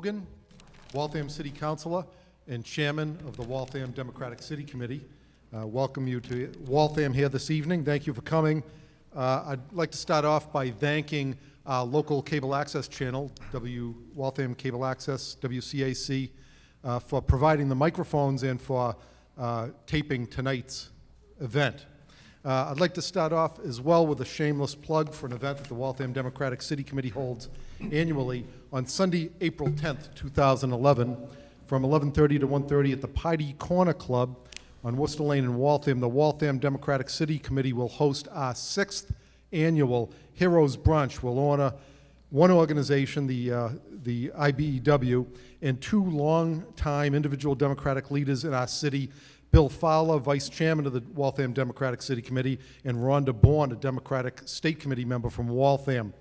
Logan, Waltham City Councilor and Chairman of the Waltham Democratic City Committee. Welcome you to Waltham here this evening. Thank you for coming. I'd like to start off by thanking our local cable access channel, Waltham Cable Access, WCAC, for providing the microphones and for taping tonight's event. I'd like to start off as well with a shameless plug for an event that the Waltham Democratic City Committee holds annually on Sunday, April 10th, 2011, from 11:30 to 1:30 at the Piety Corner Club on Worcester Lane in Waltham. The Waltham Democratic City Committee will host our 6th annual Heroes Brunch. We'll honor one organization, the IBEW, and two long-time individual Democratic leaders in our city, Bill Fowler, Vice Chairman of the Waltham Democratic City Committee, and Rhonda Bourne, a Democratic State Committee member from Waltham.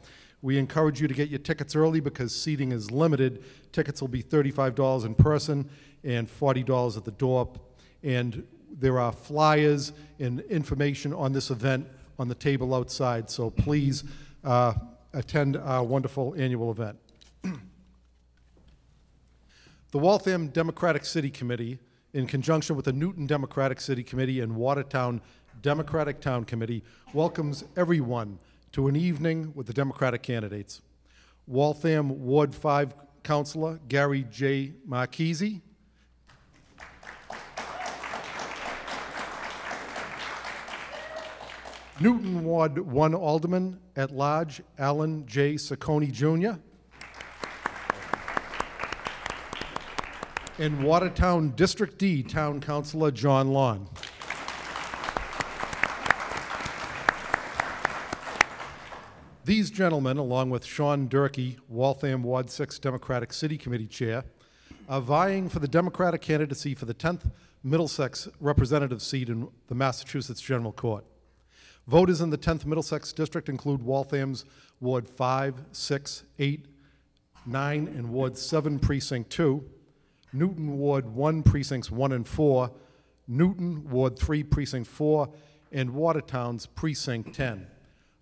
We encourage you to get your tickets early because seating is limited. Tickets will be $35 in person and $40 at the door. And there are flyers and information on this event on the table outside, so please attend our wonderful annual event. The Waltham Democratic City Committee, in conjunction with the Newton Democratic City Committee and Watertown Democratic Town Committee, welcomes everyone to an evening with the Democratic candidates. Waltham Ward 5 Councilor Gary J. Marchese, Newton Ward 1 Alderman at Large Allan J. Ciccone Jr., and Watertown District D Town Councilor John Lawn. These gentlemen, along with Sean Durkee, Waltham Ward 6 Democratic City Committee Chair, are vying for the Democratic candidacy for the 10th Middlesex representative seat in the Massachusetts General Court. Voters in the 10th Middlesex District include Waltham's Ward 5, 6, 8, 9, and Ward 7 Precinct 2, Newton Ward 1 Precincts 1 and 4, Newton Ward 3 Precinct 4, and Watertown's Precinct 10.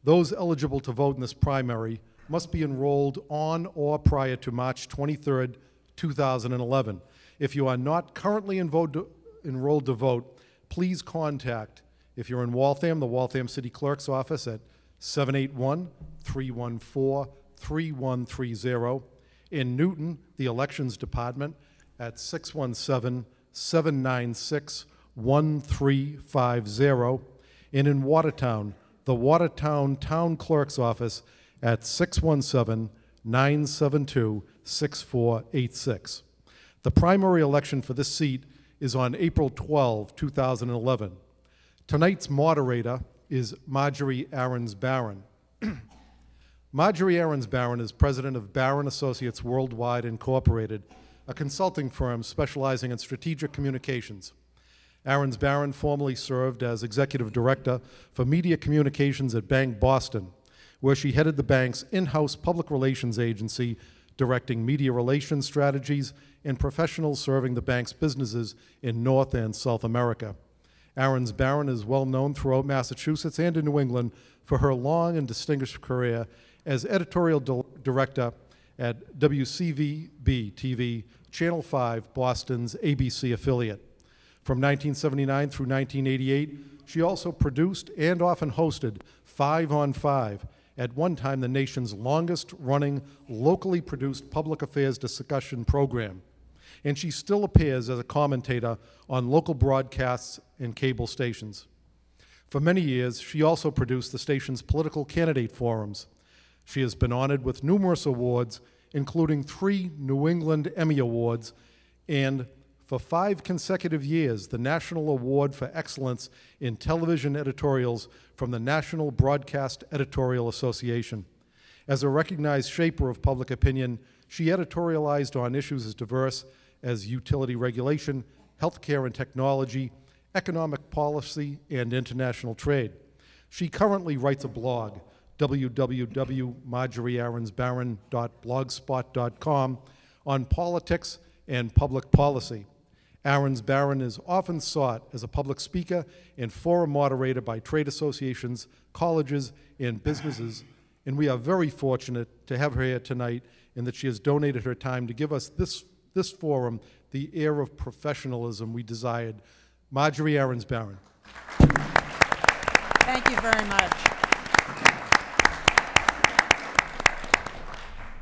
Those eligible to vote in this primary must be enrolled on or prior to March 23rd, 2011. If you are not currently enrolled to vote, please contact, if you're in Waltham, the Waltham City Clerk's office at 781-314-3130. In Newton, the Elections Department at 617-796-1350. And in Watertown, the Watertown Town Clerk's office at 617-972-6486. The primary election for this seat is on April 12, 2011. Tonight's moderator is Marjorie Arons-Barron. Marjorie Arons-Barron is president of Barron Associates Worldwide Incorporated, a consulting firm specializing in strategic communications. Arons-Barron formerly served as executive director for media communications at Bank Boston, where she headed the bank's in-house public relations agency, directing media relations strategies and professionals serving the bank's businesses in North and South America. Arons-Barron is well known throughout Massachusetts and in New England for her long and distinguished career as editorial director at WCVB TV, Channel 5, Boston's ABC affiliate. From 1979 through 1988, she also produced and often hosted 5 on 5, at one time the nation's longest-running, locally produced public affairs discussion program. And she still appears as a commentator on local broadcasts and cable stations. For many years, she also produced the station's political candidate forums. She has been honored with numerous awards, including 3 New England Emmy Awards, and for 5 consecutive years, the National Award for Excellence in Television Editorials from the National Broadcast Editorial Association. As a recognized shaper of public opinion, she editorialized on issues as diverse as utility regulation, healthcare and technology, economic policy, and international trade. She currently writes a blog, www.marjoriearonsbarron.blogspot.com, on politics and public policy. Arons-Barron is often sought as a public speaker and forum moderator by trade associations, colleges, and businesses, and we are very fortunate to have her here tonight and that she has donated her time to give us this forum the air of professionalism we desired. Marjorie Arons-Barron. Thank you very much.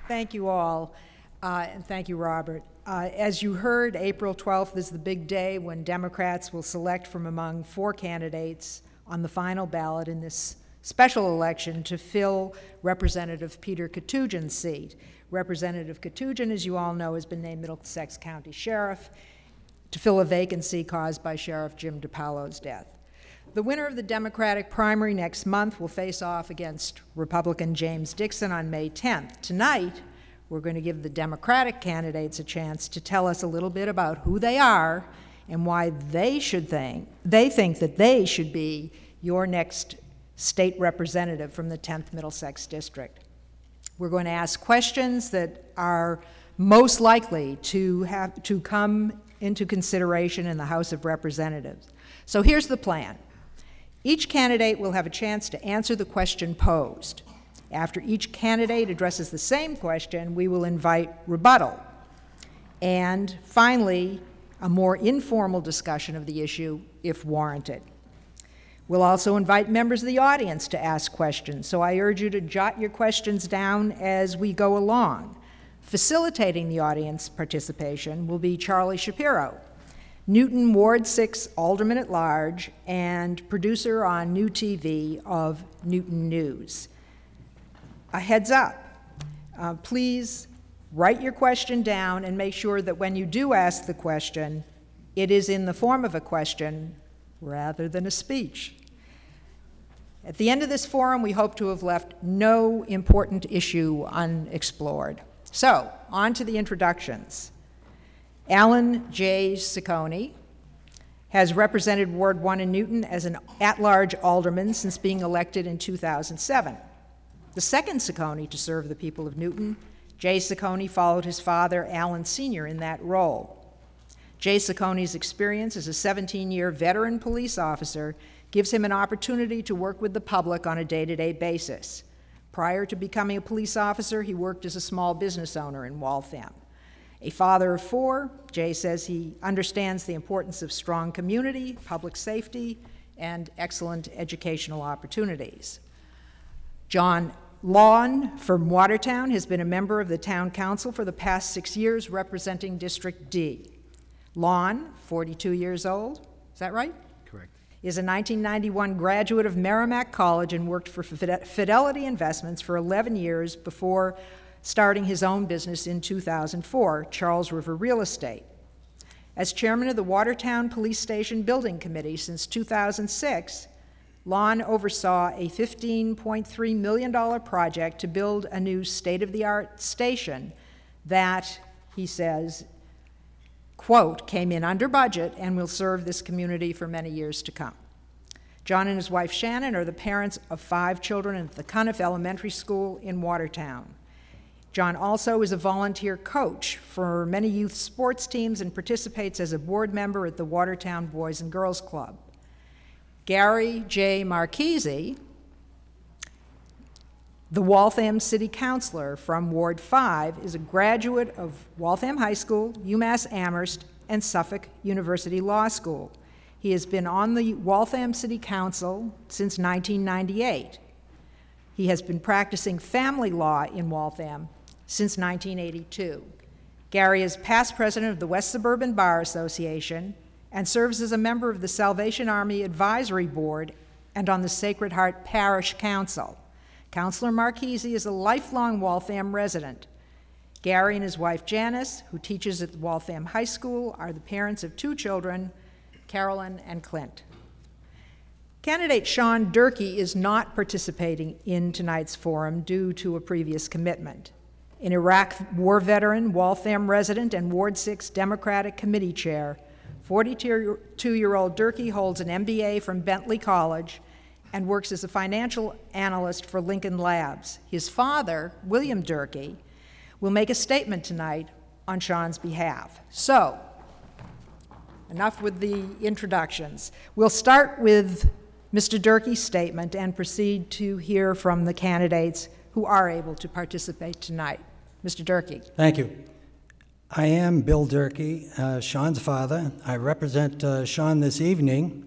Thank you all, and thank you, Robert. As you heard, April 12th is the big day when Democrats will select from among 4 candidates on the final ballot in this special election to fill Representative Peter Katoujian's seat. Representative Katoujian, as you all know, has been named Middlesex County Sheriff to fill a vacancy caused by Sheriff Jim DiPaolo's death. The winner of the Democratic primary next month will face off against Republican James Dixon on May 10th. Tonight, we're going to give the Democratic candidates a chance to tell us a little bit about who they are and why they think that they should be your next state representative from the 10th Middlesex District. We're going to ask questions that are most likely to come into consideration in the House of Representatives. So here's the plan. Each candidate will have a chance to answer the question posed. After each candidate addresses the same question, we will invite rebuttal. And finally, a more informal discussion of the issue if warranted. We'll also invite members of the audience to ask questions, so I urge you to jot your questions down as we go along. Facilitating the audience participation will be Charlie Shapiro, Newton Ward 6 Alderman at Large and producer on New TV of Newton News. A heads up, please write your question down and make sure that when you do ask the question, it is in the form of a question rather than a speech. At the end of this forum, we hope to have left no important issue unexplored. So, on to the introductions. Allan J. Ciccone has represented Ward 1 in Newton as an at-large alderman since being elected in 2007. The second Ciccone to serve the people of Newton, Jay Ciccone followed his father, Allan Sr., in that role. Jay Ciccone's experience as a 17-year veteran police officer gives him an opportunity to work with the public on a day-to-day basis. Prior to becoming a police officer, he worked as a small business owner in Waltham. A father of 4, Jay says he understands the importance of strong community, public safety, and excellent educational opportunities. John Lawn from Watertown has been a member of the Town Council for the past 6 years, representing District D. Lawn, 42 years old, is that right? Correct. Is a 1991 graduate of Merrimack College and worked for Fidelity Investments for 11 years before starting his own business in 2004, Charles River Real Estate. As chairman of the Watertown Police Station Building Committee since 2006, Lon oversaw a $15.3 million project to build a new state-of-the-art station that, he says, quote, came in under budget and will serve this community for many years to come. John and his wife Shannon are the parents of 5 children at the Cunniff Elementary School in Watertown. John also is a volunteer coach for many youth sports teams and participates as a board member at the Watertown Boys and Girls Club. Gary J. Marchese, the Waltham City Councilor from Ward 5, is a graduate of Waltham High School, UMass Amherst, and Suffolk University Law School. He has been on the Waltham City Council since 1998. He has been practicing family law in Waltham since 1982. Gary is past president of the West Suburban Bar Association and serves as a member of the Salvation Army Advisory Board and on the Sacred Heart Parish Council. Councilor Marchese is a lifelong Waltham resident. Gary and his wife Janice, who teaches at Waltham High School, are the parents of 2 children, Carolyn and Clint. Candidate Sean Durkee is not participating in tonight's forum due to a previous commitment. An Iraq war veteran, Waltham resident, and Ward 6 Democratic Committee Chair, 42-year-old Durkee holds an MBA from Bentley College and works as a financial analyst for Lincoln Labs. His father, William Durkee, will make a statement tonight on Sean's behalf. So, enough with the introductions. We'll start with Mr. Durkee's statement and proceed to hear from the candidates who are able to participate tonight. Mr. Durkee. Thank you. I am Bill Durkee, Sean's father. I represent Sean this evening,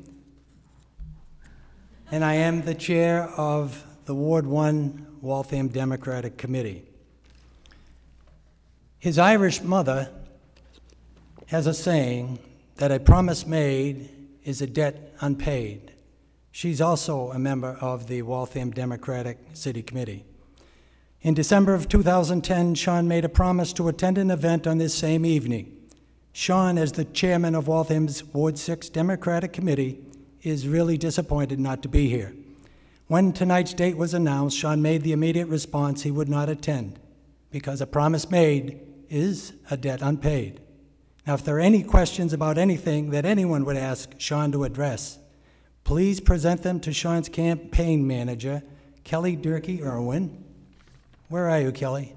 and I am the chair of the Ward 1 Waltham Democratic Committee. His Irish mother has a saying that a promise made is a debt unpaid. She's also a member of the Waltham Democratic City Committee. In December of 2010, Sean made a promise to attend an event on this same evening. Sean, as the chairman of Waltham's Ward 6 Democratic Committee, is really disappointed not to be here. When tonight's date was announced, Sean made the immediate response he would not attend, because a promise made is a debt unpaid. Now, if there are any questions about anything that anyone would ask Sean to address, please present them to Sean's campaign manager, Kelly Durkee Irwin. Where are you, Kelly?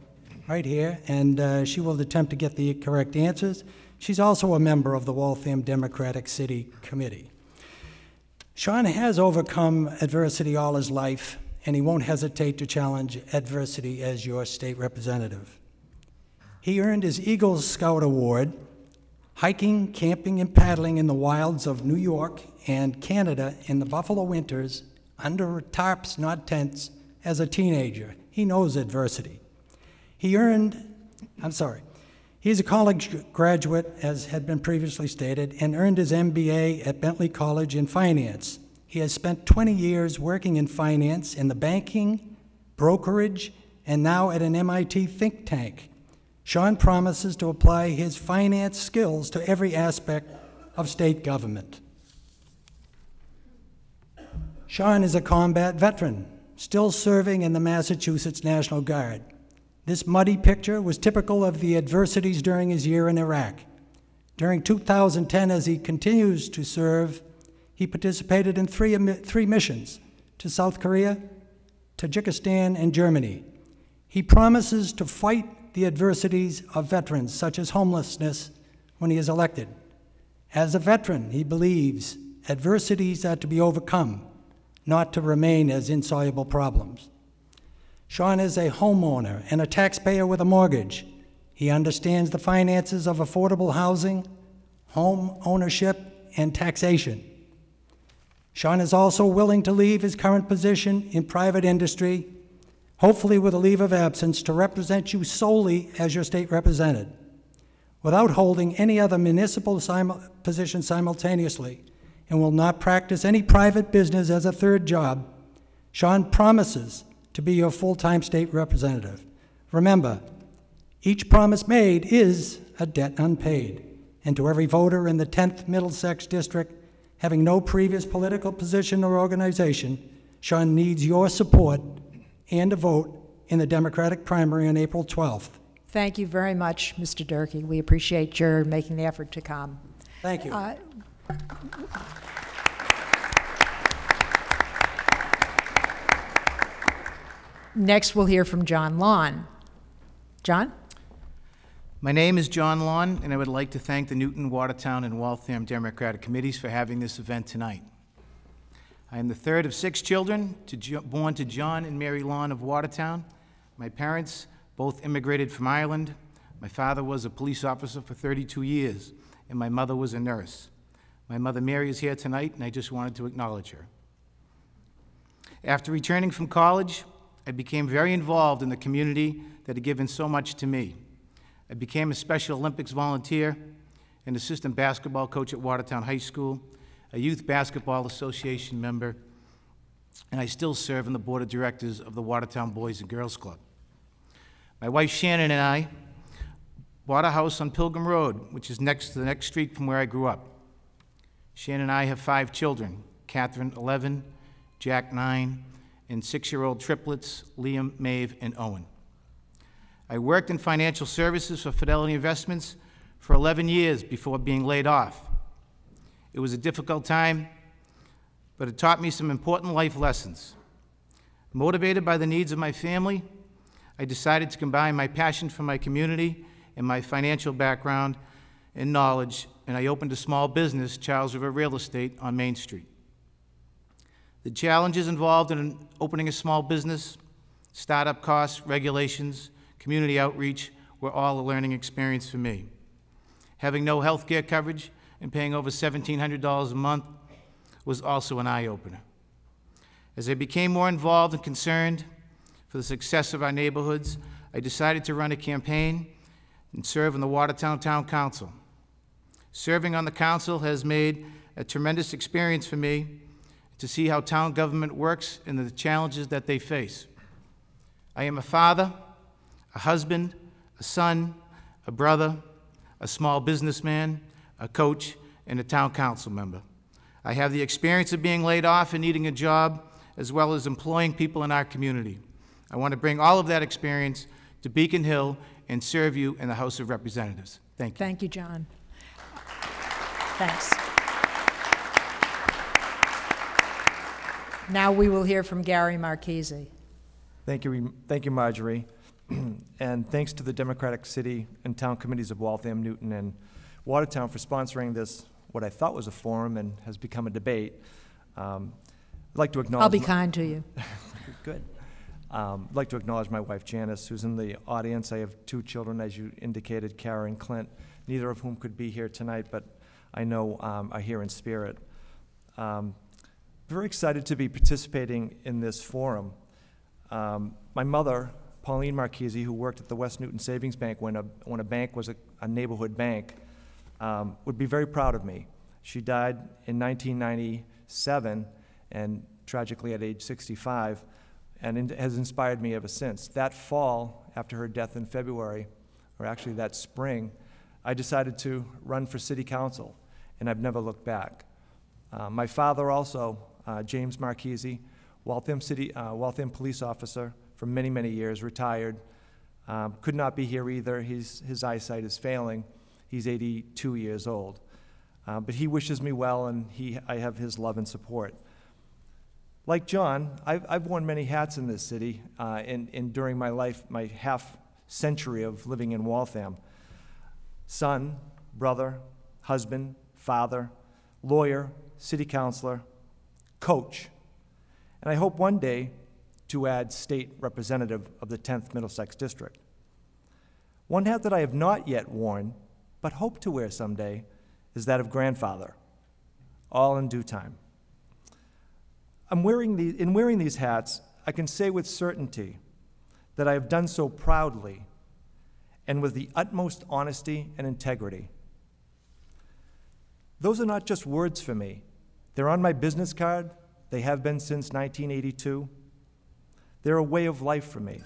Right here, and she will attempt to get the correct answers. She's also a member of the Waltham Democratic City Committee. Sean has overcome adversity all his life, and he won't hesitate to challenge adversity as your state representative. He earned his Eagle Scout Award, hiking, camping, and paddling in the wilds of New York and Canada in the Buffalo winters under tarps, not tents, as a teenager. He knows adversity. He's a college graduate, as had been previously stated, and earned his MBA at Bentley College in finance. He has spent 20 years working in finance in the banking, brokerage, and now at an MIT think tank. Sean promises to apply his finance skills to every aspect of state government. Sean is a combat veteran, still serving in the Massachusetts National Guard. This muddy picture was typical of the adversities during his year in Iraq. During 2010, as he continues to serve, he participated in three missions to South Korea, Tajikistan, and Germany. He promises to fight the adversities of veterans, such as homelessness, when he is elected. As a veteran, he believes adversities are to be overcome, not to remain as insoluble problems. Sean is a homeowner and a taxpayer with a mortgage. He understands the finances of affordable housing, home ownership, and taxation. Sean is also willing to leave his current position in private industry, hopefully with a leave of absence, to represent you solely as your state representative, without holding any other municipal position simultaneously, and will not practice any private business as a third job. Sean promises to be your full-time state representative. Remember, each promise made is a debt unpaid. And to every voter in the 10th Middlesex district having no previous political position or organization, Sean needs your support and a vote in the Democratic primary on April 12th. Thank you very much, Mr. Durkee. We appreciate your making the effort to come. Thank you. Next, we'll hear from John Lawn. John? My name is John Lawn, and I would like to thank the Newton, Watertown, and Waltham Democratic Committees for having this event tonight. I am the third of 6 children born to John and Mary Lawn of Watertown. My parents both immigrated from Ireland. My father was a police officer for 32 years, and my mother was a nurse. My mother Mary is here tonight, and I just wanted to acknowledge her. After returning from college, I became very involved in the community that had given so much to me. I became a Special Olympics volunteer, an assistant basketball coach at Watertown High School, a Youth Basketball Association member, and I still serve on the board of directors of the Watertown Boys and Girls Club. My wife Shannon and I bought a house on Pilgrim Road, which is next to the next street from where I grew up. Shannon and I have 5 children, Catherine, 11, Jack, 9, and 6-year-old triplets, Liam, Maeve, and Owen. I worked in financial services for Fidelity Investments for 11 years before being laid off. It was a difficult time, but it taught me some important life lessons. Motivated by the needs of my family, I decided to combine my passion for my community and my financial background and knowledge, and I opened a small business, Charles River Real Estate, on Main Street. The challenges involved in opening a small business Startup costs, regulations, community outreach were all a learning experience for me. Having no health care coverage and paying over $1,700 a month was also an eye-opener. As I became more involved and concerned for the success of our neighborhoods, I decided to run a campaign and serve on the Watertown Town Council. Serving on the council has made a tremendous experience for me to see how town government works and the challenges that they face. I am a father, a husband, a son, a brother, a small businessman, a coach, and a town council member. I have the experience of being laid off and needing a job, as well as employing people in our community. I want to bring all of that experience to Beacon Hill and serve you in the House of Representatives. Thank you. Thank you, John. Thanks. Now we will hear from Gary Marchese. Thank you, Marjorie. And thanks to the Democratic City and Town Committees of Waltham, Newton, and Watertown for sponsoring this, what I thought was a forum and has become a debate. I'd like to acknowledge— I'll be kind to you. Good. I'd like to acknowledge my wife, Janice, who's in the audience. I have 2 children, as you indicated, Kara and Clint, neither of whom could be here tonight, but I know are here in spirit. Very excited to be participating in this forum. My mother, Pauline Marchese, who worked at the West Newton Savings Bank when a bank was a neighborhood bank, would be very proud of me. She died in 1997, and tragically at age 65, and has inspired me ever since. That fall, after her death in February, or actually that spring, I decided to run for city council, and I've never looked back. My father also, James Marchese, Waltham police officer for many, many years, retired, could not be here either. His eyesight is failing. He's 82 years old. But he wishes me well, and I have his love and support. Like John, I've worn many hats in this city during my life, my half-century of living in Waltham. Son, brother, husband, father, lawyer, city councilor, coach, and I hope one day to add state representative of the 10th Middlesex District. One hat that I have not yet worn, but hope to wear someday, is that of grandfather, all in due time. In wearing these hats, I can say with certainty that I have done so proudly and with the utmost honesty and integrity. Those are not just words for me. They're on my business card. They have been since 1982. They're a way of life for me.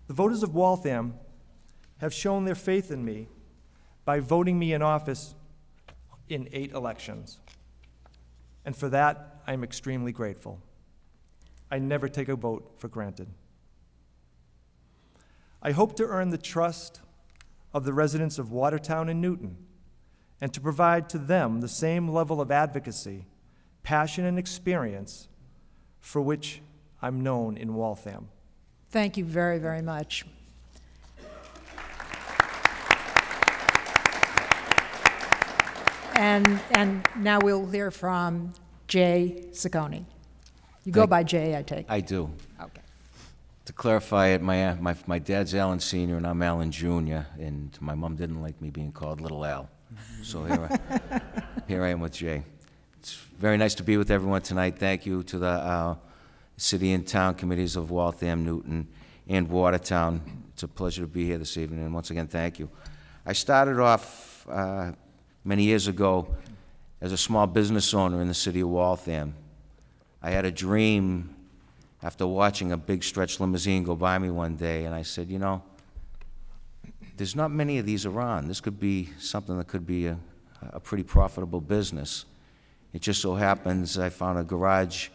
The voters of Waltham have shown their faith in me by voting me in office in 8 elections. And for that, I'm extremely grateful. I never take a vote for granted. I hope to earn the trust of the residents of Watertown and Newton, and to provide to them the same level of advocacy, passion, and experience for which I'm known in Waltham. Thank you very, very much. And now we'll hear from Jay Ciccone. You go by Jay, I take it. I do. Okay. To clarify it, my dad's Allan Sr. and I'm Allan Jr., and my mom didn't like me being called Little Al. So here I am with Jay. It's very nice to be with everyone tonight. Thank you to the City and Town Committees of Waltham, Newton, and Watertown. It's a pleasure to be here this evening, and once again, thank you. I started off many years ago as a small business owner in the city of Waltham. I had a dream after watching a big stretch limousine go by me one day, and I said, you know, there's not many of these around. This could be something that could be a pretty profitable business. It just so happens I found a garage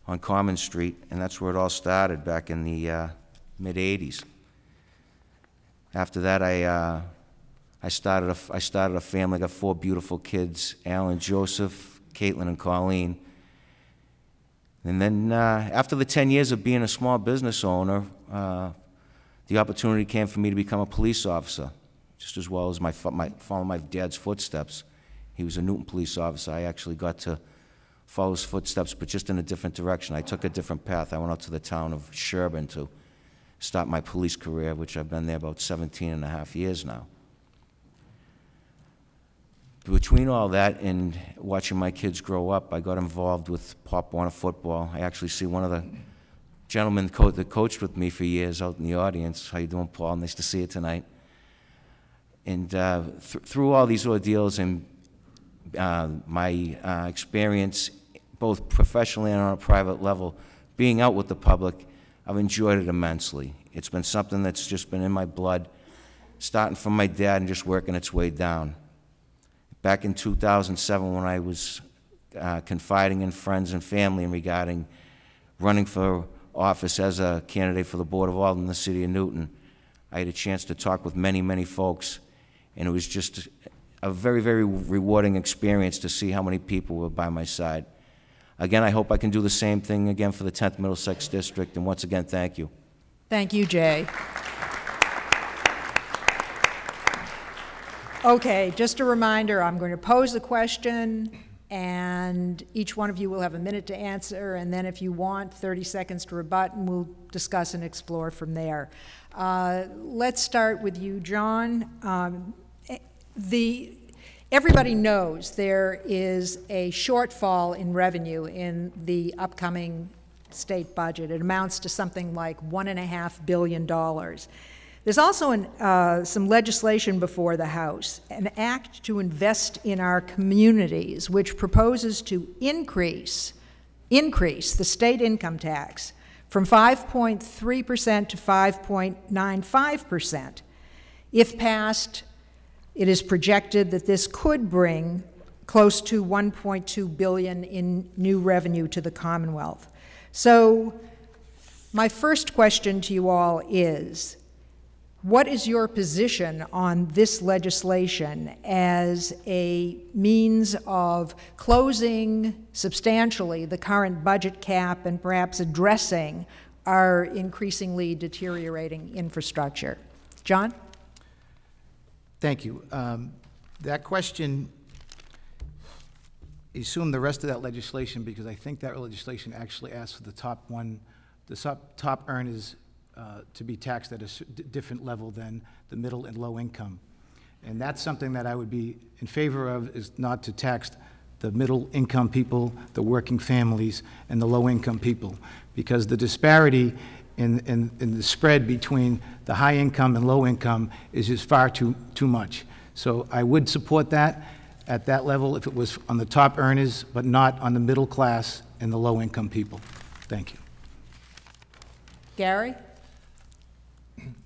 on Common Street, and that's where it all started back in the mid-'80s. After that, I started a family. I got 4 beautiful kids: Allan, Joseph, Caitlin, and Colleen. And then after the 10 years of being a small business owner, the opportunity came for me to become a police officer, just as well as follow my dad's footsteps. He was a Newton police officer. I actually got to follow his footsteps, but just in a different direction. I took a different path. I went out to the town of Sherburne to start my police career, which I've been there about 17 and a half years now. Between all that and watching my kids grow up, I got involved with Pop Warner football. I actually see one of the gentlemen that coached with me for years out in the audience. How you doing, Paul? Nice to see you tonight. And through all these ordeals and my experience, both professionally and on a private level, being out with the public, I've enjoyed it immensely. It's been something that's just been in my blood, starting from my dad and just working its way down. Back in 2007, when I was confiding in friends and family regarding running for office as a candidate for the Board of Aldermen in the city of Newton, I had a chance to talk with many, many folks, and it was just a very, very rewarding experience to see how many people were by my side. Again, I hope I can do the same thing again for the 10th Middlesex District, and once again, thank you. Thank you, Jay. Okay, just a reminder, I'm going to pose a question, and each one of you will have a minute to answer, and then if you want, 30 seconds to rebut, and we'll discuss and explore from there. Let's start with you, John. Everybody knows there is a shortfall in revenue in the upcoming state budget. It amounts to something like $1.5 billion. There's also some legislation before the House, an act to invest in our communities, which proposes to increase the state income tax from 5.3% to 5.95%. If passed, it is projected that this could bring close to $1.2 billion in new revenue to the Commonwealth. So my first question to you all is, what is your position on this legislation as a means of closing substantially the current budget cap and perhaps addressing our increasingly deteriorating infrastructure? John? Thank you. That question, assume the rest of that legislation, because I think that legislation actually asks for the top earners to be taxed at a different level than the middle and low income. And that's something that I would be in favor of, is not to tax the middle income people, the working families, and the low income people, because the disparity in the spread between the high income and low income is just far too much. So I would support that at that level if it was on the top earners, but not on the middle class and the low income people. Thank you. Gary?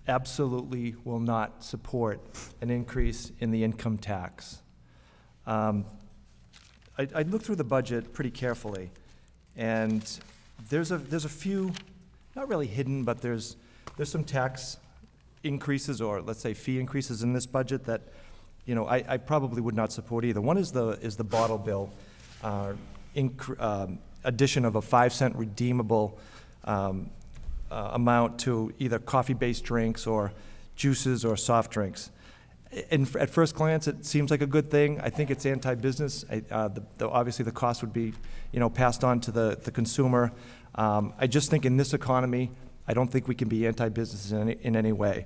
Absolutely will not support an increase in the income tax. I looked through the budget pretty carefully, and there's a few, not really hidden, but there's some tax increases, or let's say fee increases in this budget that, you know, I probably would not support either. One is the bottle bill addition of a 5-cent redeemable amount to either coffee-based drinks or juices or soft drinks. And at first glance, it seems like a good thing. I think it's anti-business. Obviously, the cost would be, you know, passed on to the consumer. I just think in this economy, I don't think we can be anti-business in any way.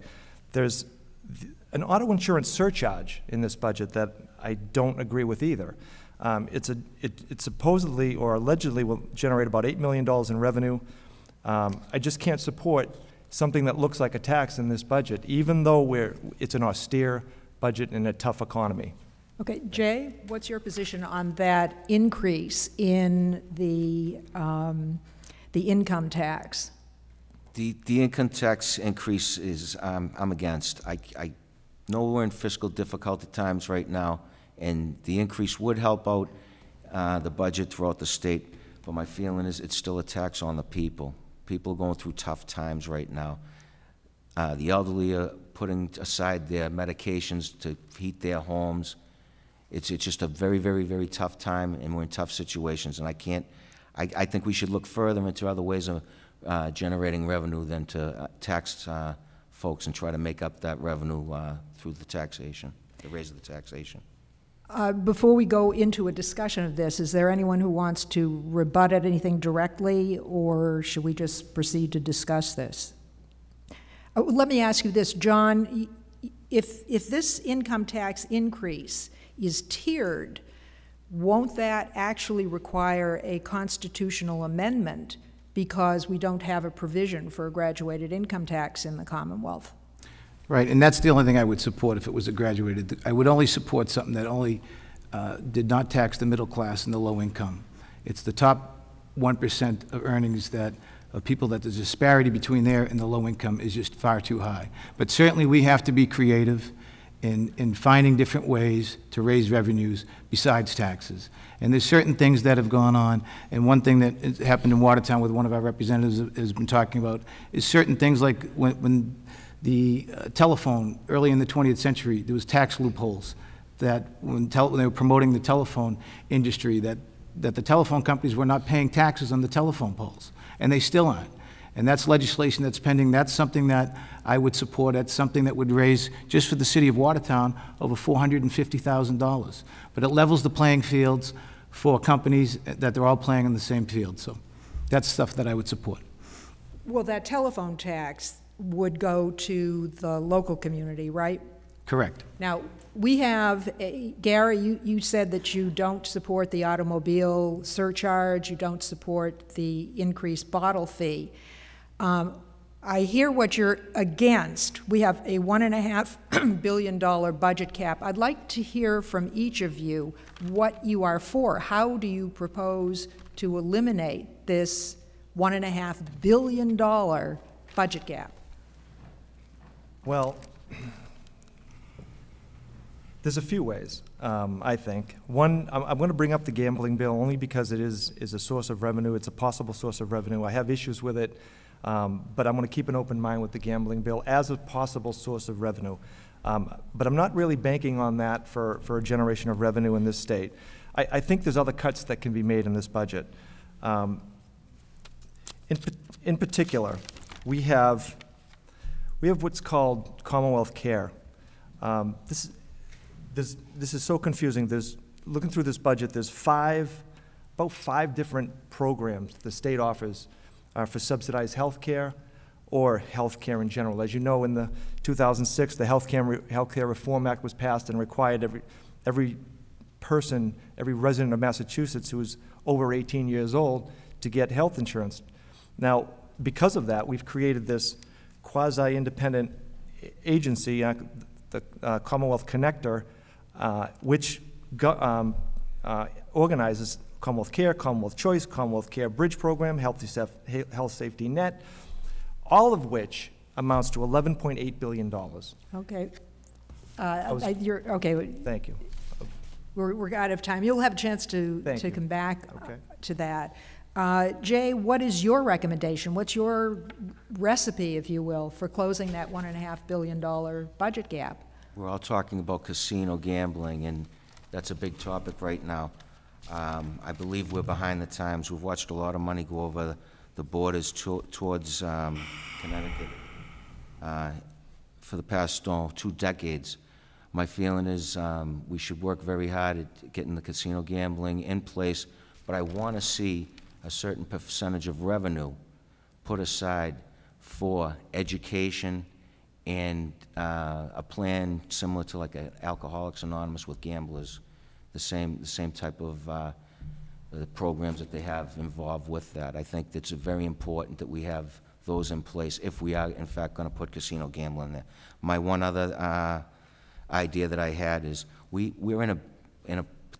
There's an auto insurance surcharge in this budget that I don't agree with either. It supposedly or allegedly will generate about $8 million in revenue. I just can't support something that looks like a tax in this budget, even though it's an austere budget in a tough economy. Okay, Jay, what's your position on that increase in the income tax? The income tax increase is I'm against. I know we're in fiscal difficult times right now, and the increase would help out the budget throughout the state, but my feeling is it's still a tax on the people. People are going through tough times right now. The elderly are putting aside their medications to heat their homes. It's just a very, very, very tough time, and we're in tough situations, and I think we should look further into other ways of generating revenue than to tax folks and try to make up that revenue through the taxation, the raise of the taxation. Before we go into a discussion of this, is there anyone who wants to rebut at anything directly, or should we just proceed to discuss this? Let me ask you this, John. If this income tax increase is tiered, won't that actually require a constitutional amendment because we don't have a provision for a graduated income tax in the Commonwealth? Right, and that's the only thing I would support if it was a graduated. I would only support something that only did not tax the middle class and the low income. It's the top 1% of earnings that of people that the disparity between there and the low income is just far too high. But certainly we have to be creative in finding different ways to raise revenues besides taxes. And there's certain things that have gone on, and one thing that happened in Watertown with one of our representatives has been talking about is certain things like when the telephone, early in the 20th century, there was tax loopholes that when they were promoting the telephone industry, that the telephone companies were not paying taxes on the telephone poles, and they still aren't. And that's legislation that's pending. That's something that I would support. That's something that would raise, just for the city of Watertown, over $450,000. But it levels the playing fields for companies that they're all playing in the same field. So that's stuff that I would support. Well, that telephone tax would go to the local community, right? Correct. Now, we have, Gary, you said that you don't support the automobile surcharge, you don't support the increased bottle fee. I hear what you're against. We have a $1.5 billion budget cap. I'd like to hear from each of you what you are for. How do you propose to eliminate this $1.5 billion budget gap? Well, there's a few ways, I think. One, I'm going to bring up the gambling bill only because it is a source of revenue. It's a possible source of revenue. I have issues with it, but I'm going to keep an open mind with the gambling bill as a possible source of revenue. But I'm not really banking on that for a generation of revenue in this state. I think there's other cuts that can be made in this budget. In particular, we have what's called Commonwealth Care. This is so confusing. Looking through this budget, there's about five different programs the state offers for subsidized health care or health care in general. As you know, in the 2006, the Health Care Reform Act was passed and required every person, every resident of Massachusetts who is over 18 years old to get health insurance. Now, because of that, we've created this quasi-independent agency, the Commonwealth Connector, which organizes Commonwealth Care, Commonwealth Choice, Commonwealth Care Bridge Program, Health Safety Net, all of which amounts to $11.8 billion. Okay. Okay. Thank you. We're out of time. You'll have a chance to come back to that. Jay, what is your recommendation? What's your recipe, if you will, for closing that $1.5 billion budget gap? We're all talking about casino gambling, and that's a big topic right now. I believe we're behind the times. We've watched a lot of money go over the borders towards Connecticut for the past 2 decades. My feeling is we should work very hard at getting the casino gambling in place, but I want to see a certain percentage of revenue put aside for education and a plan similar to like Alcoholics Anonymous with gamblers, the same type of the programs that they have involved with that. I think it's very important that we have those in place if we are in fact going to put casino gambling there. My one other idea that I had is we're in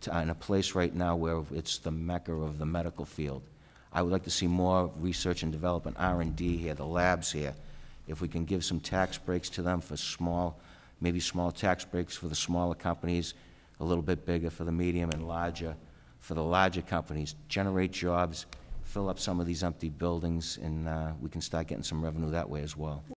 a place right now where it's the mecca of the medical field. I would like to see more research and development, R&D here, the labs here. If we can give some tax breaks to them for maybe small tax breaks for the smaller companies, a little bit bigger for the medium and larger, for the larger companies, generate jobs, fill up some of these empty buildings, and we can start getting some revenue that way as well.